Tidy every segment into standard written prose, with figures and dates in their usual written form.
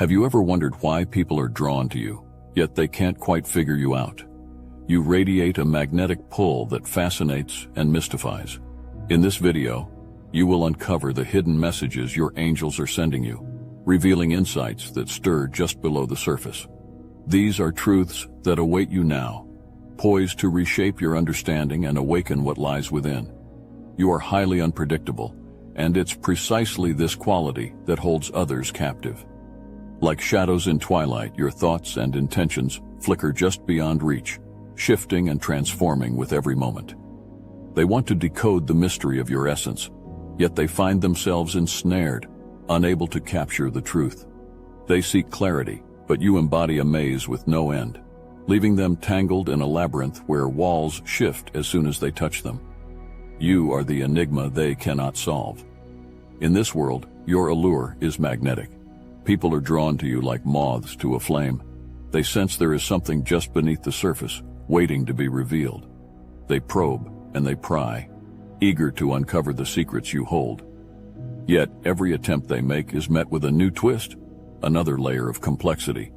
Have you ever wondered why people are drawn to you, yet they can't quite figure you out? You radiate a magnetic pull that fascinates and mystifies. In this video, you will uncover the hidden messages your angels are sending you, revealing insights that stir just below the surface. These are truths that await you now, poised to reshape your understanding and awaken what lies within. You are highly unpredictable, and it's precisely this quality that holds others captive. Like shadows in twilight, your thoughts and intentions flicker just beyond reach, shifting and transforming with every moment. They want to decode the mystery of your essence, yet they find themselves ensnared, unable to capture the truth. They seek clarity, but you embody a maze with no end, leaving them tangled in a labyrinth where walls shift as soon as they touch them. You are the enigma they cannot solve. In this world, your allure is magnetic. People are drawn to you like moths to a flame. They sense there is something just beneath the surface, waiting to be revealed. They probe and they pry, eager to uncover the secrets you hold. Yet every attempt they make is met with a new twist, another layer of complexity,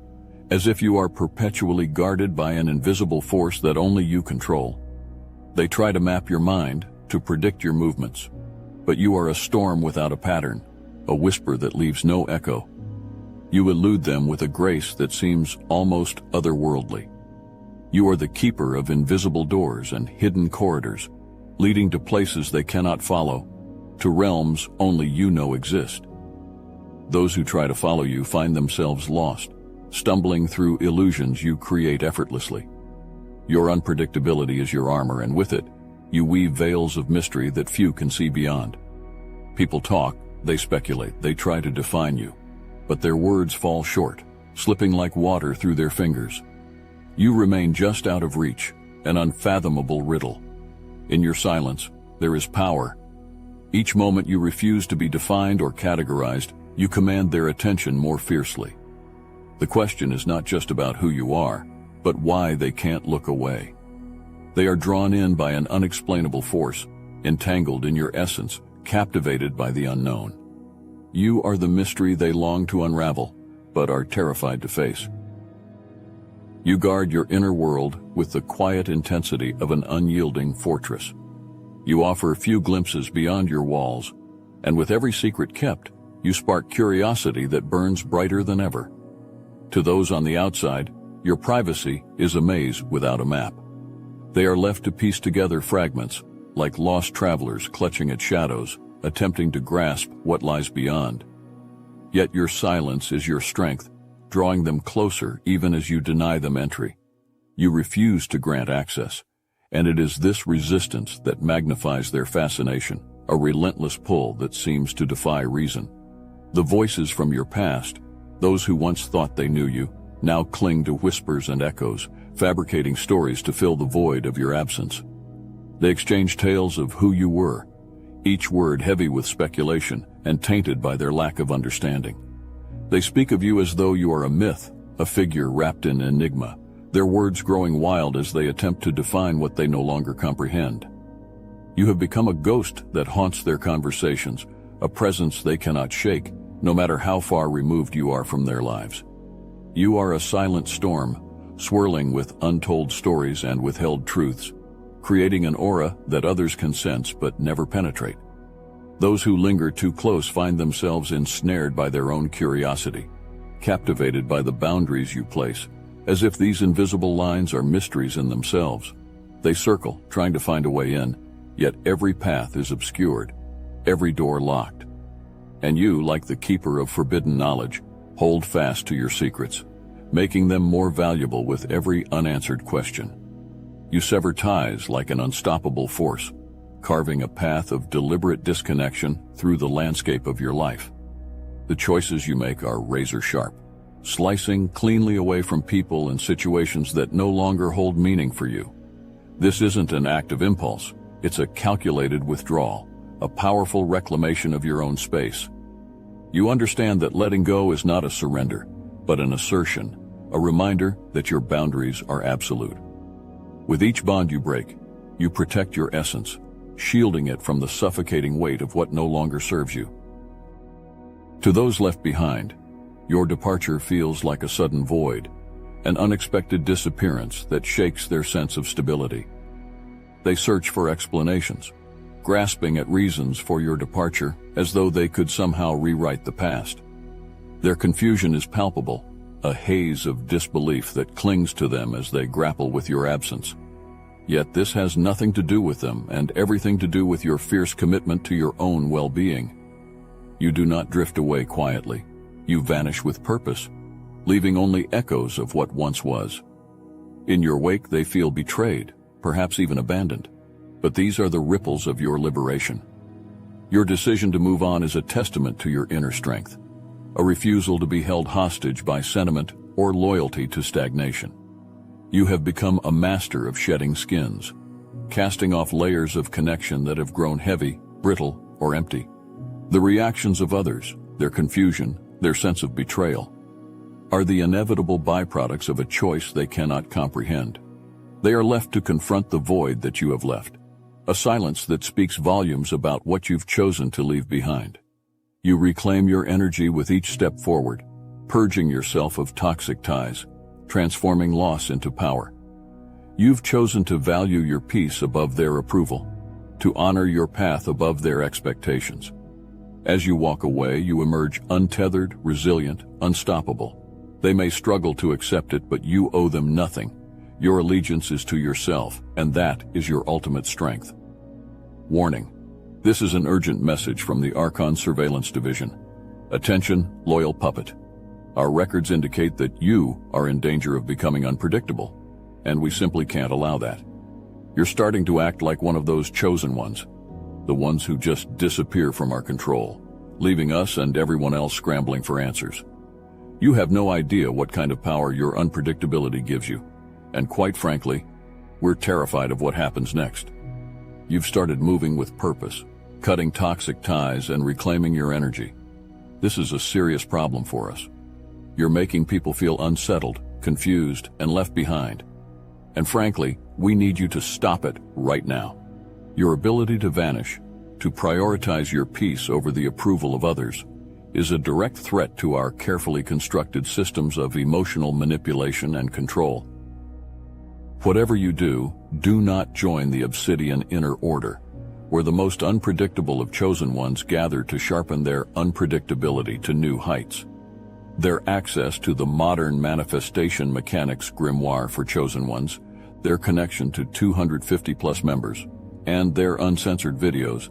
as if you are perpetually guarded by an invisible force that only you control. They try to map your mind, to predict your movements, but you are a storm without a pattern, a whisper that leaves no echo. You elude them with a grace that seems almost otherworldly. You are the keeper of invisible doors and hidden corridors, leading to places they cannot follow, to realms only you know exist. Those who try to follow you find themselves lost, stumbling through illusions you create effortlessly. Your unpredictability is your armor, and with it, you weave veils of mystery that few can see beyond. People talk, they speculate, they try to define you, but their words fall short, slipping like water through their fingers. You remain just out of reach, an unfathomable riddle. In your silence, there is power. Each moment you refuse to be defined or categorized, you command their attention more fiercely. The question is not just about who you are, but why they can't look away. They are drawn in by an unexplainable force, entangled in your essence, captivated by the unknown. You are the mystery they long to unravel, but are terrified to face. You guard your inner world with the quiet intensity of an unyielding fortress. You offer few glimpses beyond your walls, and with every secret kept, you spark curiosity that burns brighter than ever. To those on the outside, your privacy is a maze without a map. They are left to piece together fragments, like lost travelers clutching at shadows, attempting to grasp what lies beyond. Yet your silence is your strength, drawing them closer even as you deny them entry. You refuse to grant access, and it is this resistance that magnifies their fascination, a relentless pull that seems to defy reason. The voices from your past, those who once thought they knew you, now cling to whispers and echoes, fabricating stories to fill the void of your absence. They exchange tales of who you were, each word heavy with speculation and tainted by their lack of understanding. They speak of you as though you are a myth, a figure wrapped in enigma, their words growing wild as they attempt to define what they no longer comprehend. You have become a ghost that haunts their conversations, a presence they cannot shake, no matter how far removed you are from their lives. You are a silent storm, swirling with untold stories and withheld truths, creating an aura that others can sense but never penetrate. Those who linger too close find themselves ensnared by their own curiosity, captivated by the boundaries you place, as if these invisible lines are mysteries in themselves. They circle, trying to find a way in, yet every path is obscured, every door locked. And you, like the keeper of forbidden knowledge, hold fast to your secrets, making them more valuable with every unanswered question. You sever ties like an unstoppable force, carving a path of deliberate disconnection through the landscape of your life. The choices you make are razor sharp, slicing cleanly away from people and situations that no longer hold meaning for you. This isn't an act of impulse, it's a calculated withdrawal, a powerful reclamation of your own space. You understand that letting go is not a surrender, but an assertion, a reminder that your boundaries are absolute. With each bond you break, you protect your essence, shielding it from the suffocating weight of what no longer serves you. To those left behind, Your departure feels like a sudden void, an unexpected disappearance that shakes their sense of stability. They search for explanations, grasping at reasons for your departure as though they could somehow rewrite the past. Their confusion is palpable, a haze of disbelief that clings to them as they grapple with your absence. Yet this has nothing to do with them and everything to do with your fierce commitment to your own well-being. You do not drift away quietly. You vanish with purpose, leaving only echoes of what once was. In your wake they feel betrayed, perhaps even abandoned. But these are the ripples of your liberation. Your decision to move on is a testament to your inner strength, a refusal to be held hostage by sentiment or loyalty to stagnation. You have become a master of shedding skins, casting off layers of connection that have grown heavy, brittle, or empty. The reactions of others, their confusion, their sense of betrayal, are the inevitable byproducts of a choice they cannot comprehend. They are left to confront the void that you have left, a silence that speaks volumes about what you've chosen to leave behind. You reclaim your energy with each step forward, purging yourself of toxic ties, transforming loss into power. You've chosen to value your peace above their approval, to honor your path above their expectations. As you walk away, you emerge untethered, resilient, unstoppable. They may struggle to accept it, but you owe them nothing. Your allegiance is to yourself, and that is your ultimate strength. Warning: this is an urgent message from the Archon Surveillance Division. Attention, loyal puppet. Our records indicate that you are in danger of becoming unpredictable, and we simply can't allow that. You're starting to act like one of those chosen ones, the ones who just disappear from our control, leaving us and everyone else scrambling for answers. You have no idea what kind of power your unpredictability gives you, and quite frankly, we're terrified of what happens next. You've started moving with purpose, cutting toxic ties and reclaiming your energy. This is a serious problem for us. You're making people feel unsettled, confused, and left behind. And frankly, we need you to stop it right now. Your ability to vanish, to prioritize your peace over the approval of others, is a direct threat to our carefully constructed systems of emotional manipulation and control. Whatever you do, do not join the Obsidian Inner Order, where the most unpredictable of chosen ones gather to sharpen their unpredictability to new heights. Their access to the modern manifestation mechanics grimoire for chosen ones, their connection to 250+ members, and their uncensored videos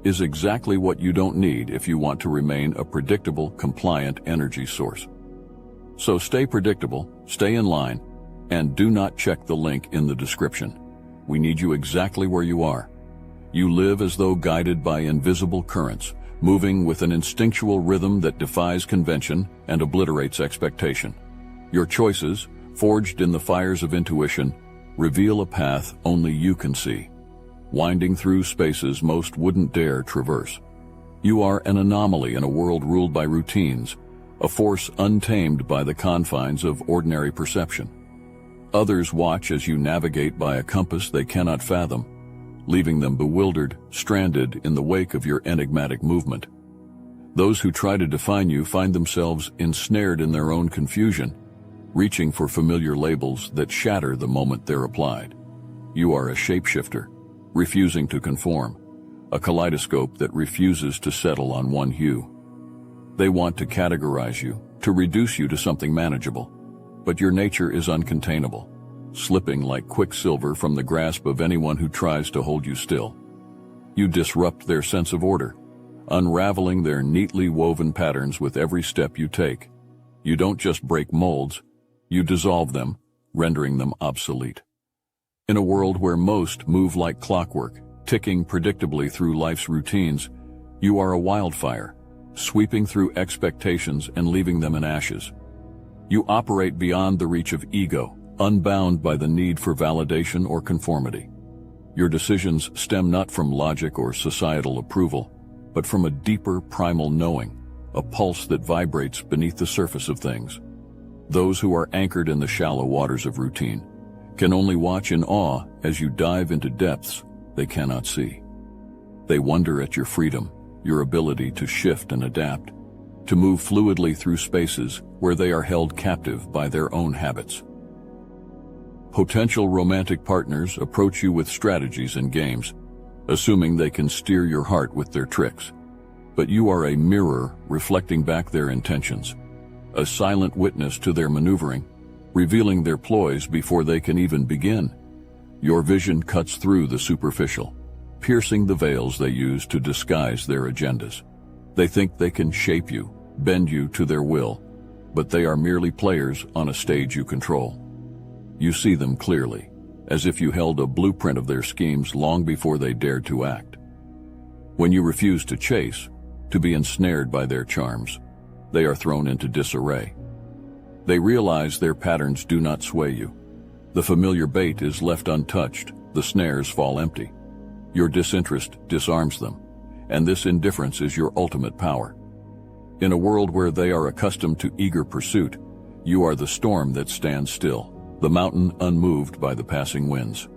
is exactly what you don't need if you want to remain a predictable, compliant energy source. So stay predictable, stay in line, and do not check the link in the description. We need you exactly where you are. You live as though guided by invisible currents, moving with an instinctual rhythm that defies convention and obliterates expectation. Your choices, forged in the fires of intuition, reveal a path only you can see, winding through spaces most wouldn't dare traverse. You are an anomaly in a world ruled by routines, a force untamed by the confines of ordinary perception. Others watch as you navigate by a compass they cannot fathom, leaving them bewildered, stranded in the wake of your enigmatic movement. Those who try to define you find themselves ensnared in their own confusion, reaching for familiar labels that shatter the moment they're applied. You are a shapeshifter, refusing to conform, a kaleidoscope that refuses to settle on one hue. They want to categorize you, to reduce you to something manageable, but your nature is uncontainable, slipping like quicksilver from the grasp of anyone who tries to hold you still. You disrupt their sense of order, unraveling their neatly woven patterns with every step you take. You don't just break molds, you dissolve them, rendering them obsolete. In a world where most move like clockwork, ticking predictably through life's routines, you are a wildfire, sweeping through expectations and leaving them in ashes. You operate beyond the reach of ego, unbound by the need for validation or conformity. Your decisions stem not from logic or societal approval, but from a deeper primal knowing, a pulse that vibrates beneath the surface of things. Those who are anchored in the shallow waters of routine can only watch in awe as you dive into depths they cannot see. They wonder at your freedom, your ability to shift and adapt, to move fluidly through spaces where they are held captive by their own habits. Potential romantic partners approach you with strategies and games, assuming they can steer your heart with their tricks. But you are a mirror reflecting back their intentions, a silent witness to their maneuvering, revealing their ploys before they can even begin. Your vision cuts through the superficial, piercing the veils they use to disguise their agendas. They think they can shape you, bend you to their will, but they are merely players on a stage you control. You see them clearly, as if you held a blueprint of their schemes long before they dared to act. When you refuse to chase, to be ensnared by their charms, they are thrown into disarray. They realize their patterns do not sway you. The familiar bait is left untouched, the snares fall empty. Your disinterest disarms them, and this indifference is your ultimate power. In a world where they are accustomed to eager pursuit, you are the storm that stands still, the mountain unmoved by the passing winds.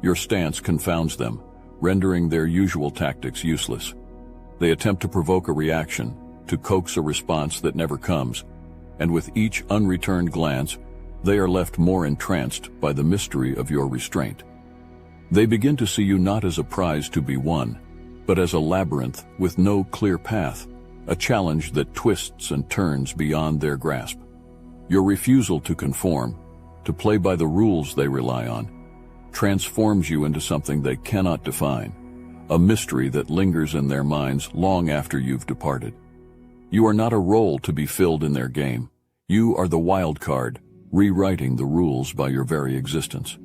Your stance confounds them, rendering their usual tactics useless. They attempt to provoke a reaction, to coax a response that never comes, and with each unreturned glance, they are left more entranced by the mystery of your restraint. They begin to see you not as a prize to be won, but as a labyrinth with no clear path, a challenge that twists and turns beyond their grasp. Your refusal to conform, to play by the rules they rely on, transforms you into something they cannot define, a mystery that lingers in their minds long after you've departed. You are not a role to be filled in their game. You are the wild card, rewriting the rules by your very existence.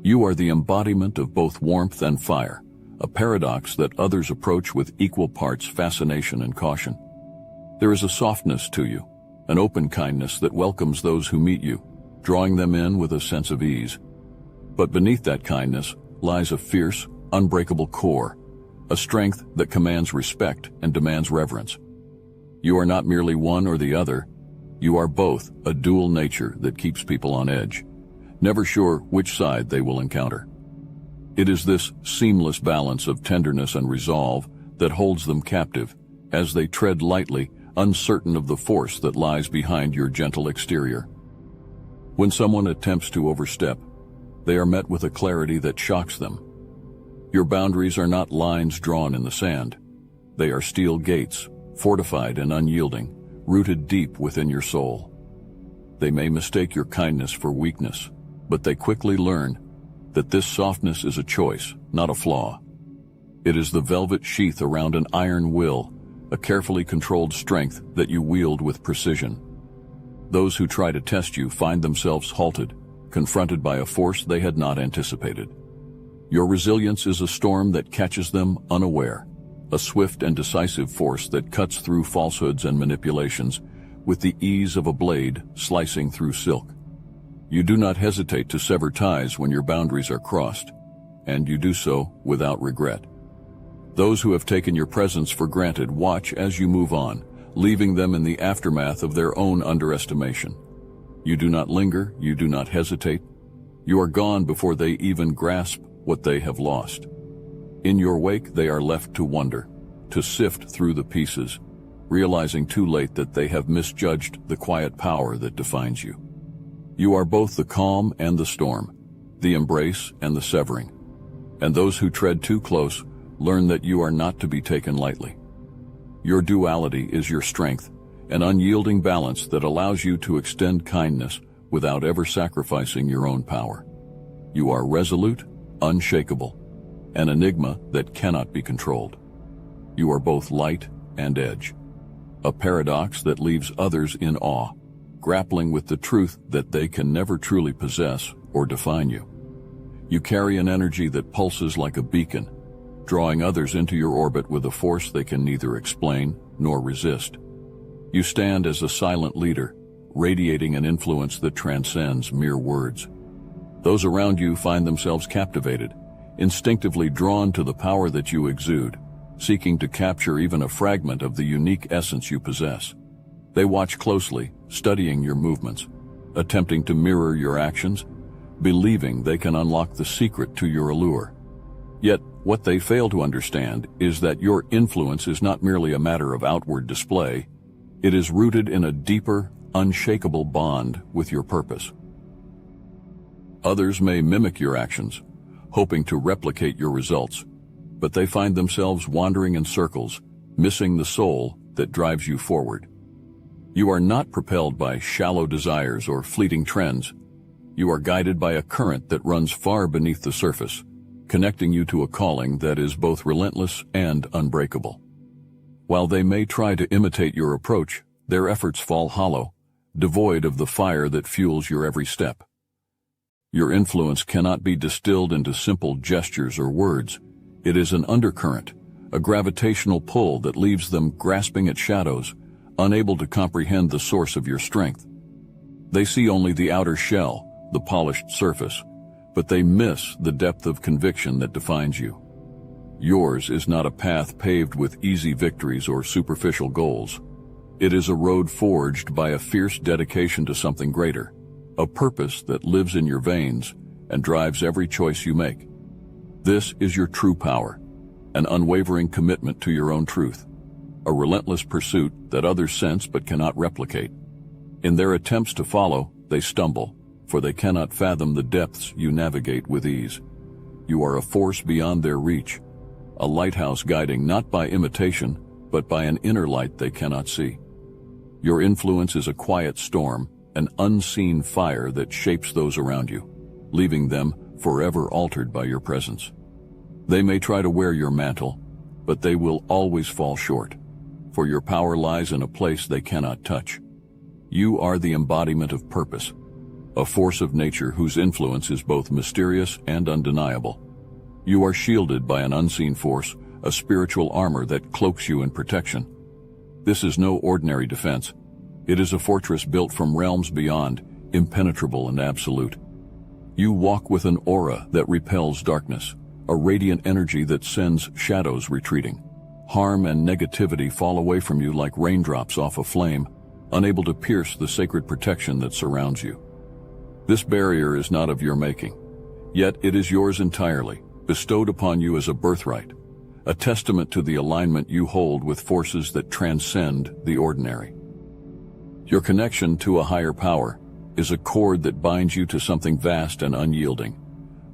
You are the embodiment of both warmth and fire, a paradox that others approach with equal parts fascination and caution. There is a softness to you, an open kindness that welcomes those who meet you, drawing them in with a sense of ease. But beneath that kindness lies a fierce, unbreakable core, a strength that commands respect and demands reverence. You are not merely one or the other. You are both, a dual nature that keeps people on edge, never sure which side they will encounter. It is this seamless balance of tenderness and resolve that holds them captive as they tread lightly, uncertain of the force that lies behind your gentle exterior. When someone attempts to overstep, they are met with a clarity that shocks them. Your boundaries are not lines drawn in the sand. They are steel gates, fortified and unyielding, rooted deep within your soul. They may mistake your kindness for weakness, but they quickly learn that this softness is a choice, not a flaw. It is the velvet sheath around an iron will, a carefully controlled strength that you wield with precision. Those who try to test you find themselves halted, confronted by a force they had not anticipated. Your resilience is a storm that catches them unaware, a swift and decisive force that cuts through falsehoods and manipulations with the ease of a blade slicing through silk. You do not hesitate to sever ties when your boundaries are crossed, and you do so without regret. Those who have taken your presence for granted watch as you move on, leaving them in the aftermath of their own underestimation. You do not linger, you do not hesitate. You are gone before they even grasp what they have lost. In your wake, they are left to wonder, to sift through the pieces, realizing too late that they have misjudged the quiet power that defines you. You are both the calm and the storm, the embrace and the severing. And those who tread too close learn that you are not to be taken lightly. Your duality is your strength, an unyielding balance that allows you to extend kindness without ever sacrificing your own power. You are resolute, unshakable, an enigma that cannot be controlled. You are both light and edge, a paradox that leaves others in awe, grappling with the truth that they can never truly possess or define you. You carry an energy that pulses like a beacon, drawing others into your orbit with a force they can neither explain nor resist. You stand as a silent leader, radiating an influence that transcends mere words. Those around you find themselves captivated, instinctively drawn to the power that you exude, seeking to capture even a fragment of the unique essence you possess. They watch closely, studying your movements, attempting to mirror your actions, believing they can unlock the secret to your allure. Yet, what they fail to understand is that your influence is not merely a matter of outward display, It is rooted in a deeper, unshakable bond with your purpose. Others may mimic your actions, hoping to replicate your results, but they find themselves wandering in circles, missing the soul that drives you forward. You are not propelled by shallow desires or fleeting trends. You are guided by a current that runs far beneath the surface, connecting you to a calling that is both relentless and unbreakable. While they may try to imitate your approach, their efforts fall hollow, devoid of the fire that fuels your every step. Your influence cannot be distilled into simple gestures or words. It is an undercurrent, a gravitational pull that leaves them grasping at shadows, unable to comprehend the source of your strength. They see only the outer shell, the polished surface, but they miss the depth of conviction that defines you. Yours is not a path paved with easy victories or superficial goals. It is a road forged by a fierce dedication to something greater, a purpose that lives in your veins and drives every choice you make. This is your true power, an unwavering commitment to your own truth, a relentless pursuit that others sense but cannot replicate. In their attempts to follow, they stumble, for they cannot fathom the depths you navigate with ease. You are a force beyond their reach, a lighthouse guiding not by imitation, but by an inner light they cannot see. Your influence is a quiet storm, an unseen fire that shapes those around you, leaving them forever altered by your presence. They may try to wear your mantle, but they will always fall short, for your power lies in a place they cannot touch. You are the embodiment of purpose, a force of nature whose influence is both mysterious and undeniable. You are shielded by an unseen force, a spiritual armor that cloaks you in protection. This is no ordinary defense. It is a fortress built from realms beyond, impenetrable and absolute. You walk with an aura that repels darkness, a radiant energy that sends shadows retreating. Harm and negativity fall away from you like raindrops off a flame, unable to pierce the sacred protection that surrounds you. This barrier is not of your making, yet it is yours entirely, bestowed upon you as a birthright, a testament to the alignment you hold with forces that transcend the ordinary. Your connection to a higher power is a cord that binds you to something vast and unyielding,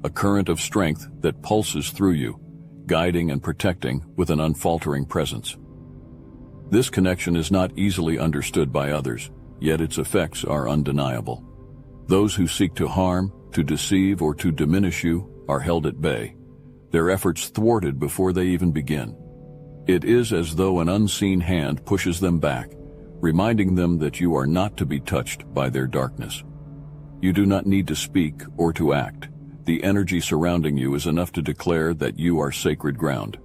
a current of strength that pulses through you, guiding and protecting with an unfaltering presence. This connection is not easily understood by others, yet its effects are undeniable. Those who seek to harm, to deceive, or to diminish you are held at bay, their efforts thwarted before they even begin. It is as though an unseen hand pushes them back, reminding them that you are not to be touched by their darkness. You do not need to speak or to act. The energy surrounding you is enough to declare that you are sacred ground.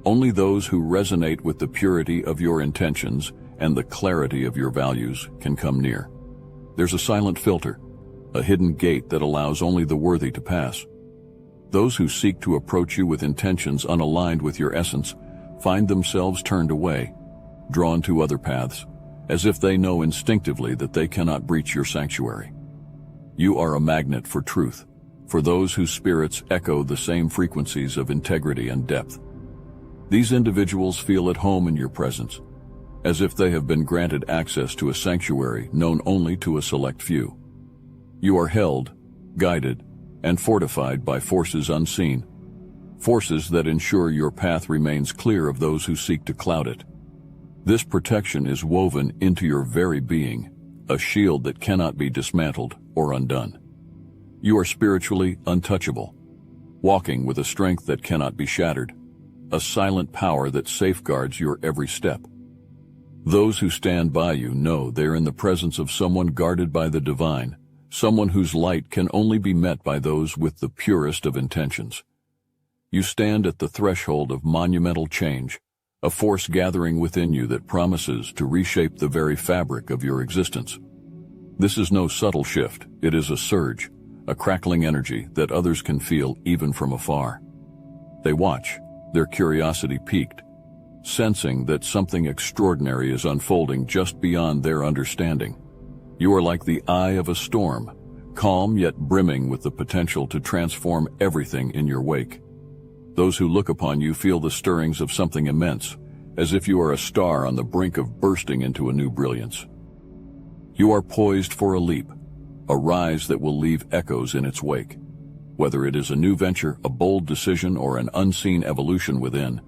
Only those who resonate with the purity of your intentions and the clarity of your values can come near. There's a silent filter, a hidden gate that allows only the worthy to pass. Those who seek to approach you with intentions unaligned with your essence find themselves turned away, drawn to other paths, as if they know instinctively that they cannot breach your sanctuary. You are a magnet for truth, for those whose spirits echo the same frequencies of integrity and depth. These individuals feel at home in your presence, as if they have been granted access to a sanctuary known only to a select few. You are held, guided, and fortified by forces unseen, forces that ensure your path remains clear of those who seek to cloud it. This protection is woven into your very being, a shield that cannot be dismantled or undone. You are spiritually untouchable, walking with a strength that cannot be shattered, a silent power that safeguards your every step. Those who stand by you know they're in the presence of someone guarded by the divine, someone whose light can only be met by those with the purest of intentions. You stand at the threshold of monumental change, a force gathering within you that promises to reshape the very fabric of your existence. This is no subtle shift, it is a surge, a crackling energy that others can feel even from afar. They watch, their curiosity piqued, sensing that something extraordinary is unfolding just beyond their understanding. You are like the eye of a storm, calm yet brimming with the potential to transform everything in your wake. Those who look upon you feel the stirrings of something immense, as if you are a star on the brink of bursting into a new brilliance. You are poised for a leap, a rise that will leave echoes in its wake. Whether it is a new venture, a bold decision, or an unseen evolution within,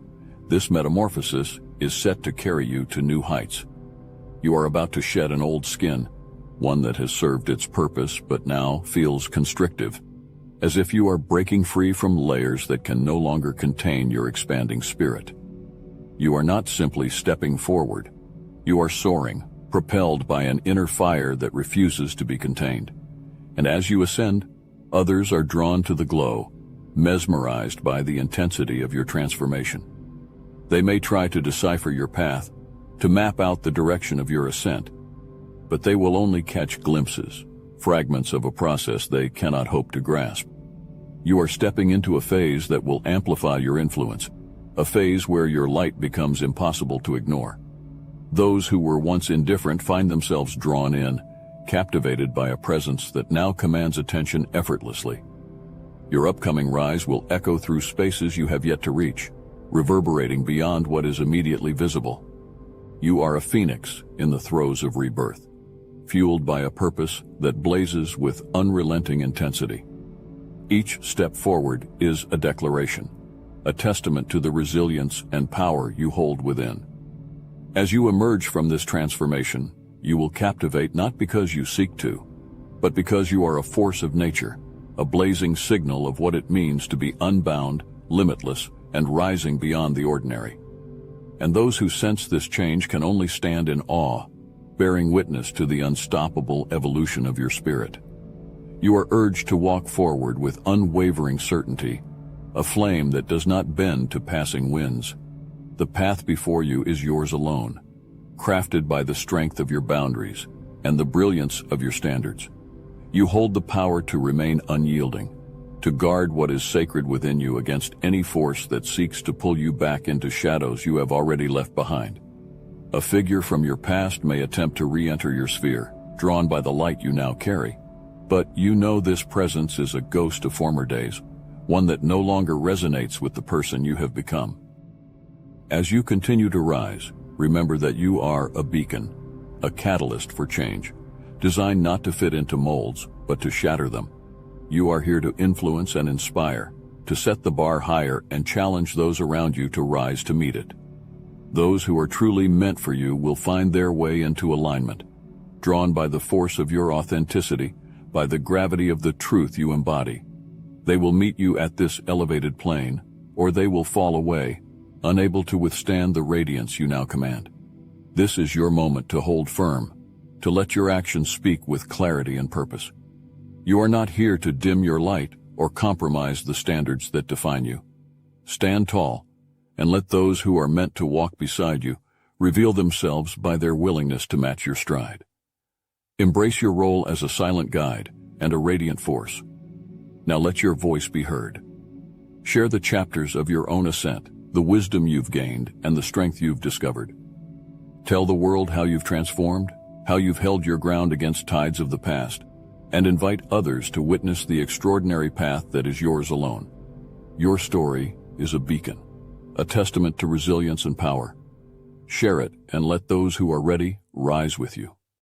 this metamorphosis is set to carry you to new heights. You are about to shed an old skin, one that has served its purpose but now feels constrictive, as if you are breaking free from layers that can no longer contain your expanding spirit. You are not simply stepping forward. You are soaring, propelled by an inner fire that refuses to be contained. And as you ascend, others are drawn to the glow, mesmerized by the intensity of your transformation. They may try to decipher your path, to map out the direction of your ascent, but they will only catch glimpses, fragments of a process they cannot hope to grasp. You are stepping into a phase that will amplify your influence, a phase where your light becomes impossible to ignore. Those who were once indifferent find themselves drawn in, captivated by a presence that now commands attention effortlessly. Your upcoming rise will echo through spaces you have yet to reach, reverberating beyond what is immediately visible. You are a phoenix in the throes of rebirth, fueled by a purpose that blazes with unrelenting intensity. Each step forward is a declaration, a testament to the resilience and power you hold within. As you emerge from this transformation, you will captivate not because you seek to, but because you are a force of nature, a blazing signal of what it means to be unbound, limitless, and rising beyond the ordinary. And those who sense this change can only stand in awe, bearing witness to the unstoppable evolution of your spirit. You are urged to walk forward with unwavering certainty, a flame that does not bend to passing winds. The path before you is yours alone, crafted by the strength of your boundaries and the brilliance of your standards. You hold the power to remain unyielding, to guard what is sacred within you against any force that seeks to pull you back into shadows you have already left behind. A figure from your past may attempt to re-enter your sphere, drawn by the light you now carry. But you know this presence is a ghost of former days, one that no longer resonates with the person you have become. As you continue to rise, remember that you are a beacon, a catalyst for change, designed not to fit into molds, but to shatter them. You are here to influence and inspire, to set the bar higher and challenge those around you to rise to meet it. Those who are truly meant for you will find their way into alignment, drawn by the force of your authenticity, by the gravity of the truth you embody. They will meet you at this elevated plane, or they will fall away, unable to withstand the radiance you now command. This is your moment to hold firm, to let your actions speak with clarity and purpose. You are not here to dim your light or compromise the standards that define you. Stand tall, and let those who are meant to walk beside you reveal themselves by their willingness to match your stride. Embrace your role as a silent guide and a radiant force. Now let your voice be heard. Share the chapters of your own ascent, the wisdom you've gained, and the strength you've discovered. Tell the world how you've transformed, how you've held your ground against tides of the past, and invite others to witness the extraordinary path that is yours alone. Your story is a beacon, a testament to resilience and power. Share it and let those who are ready rise with you.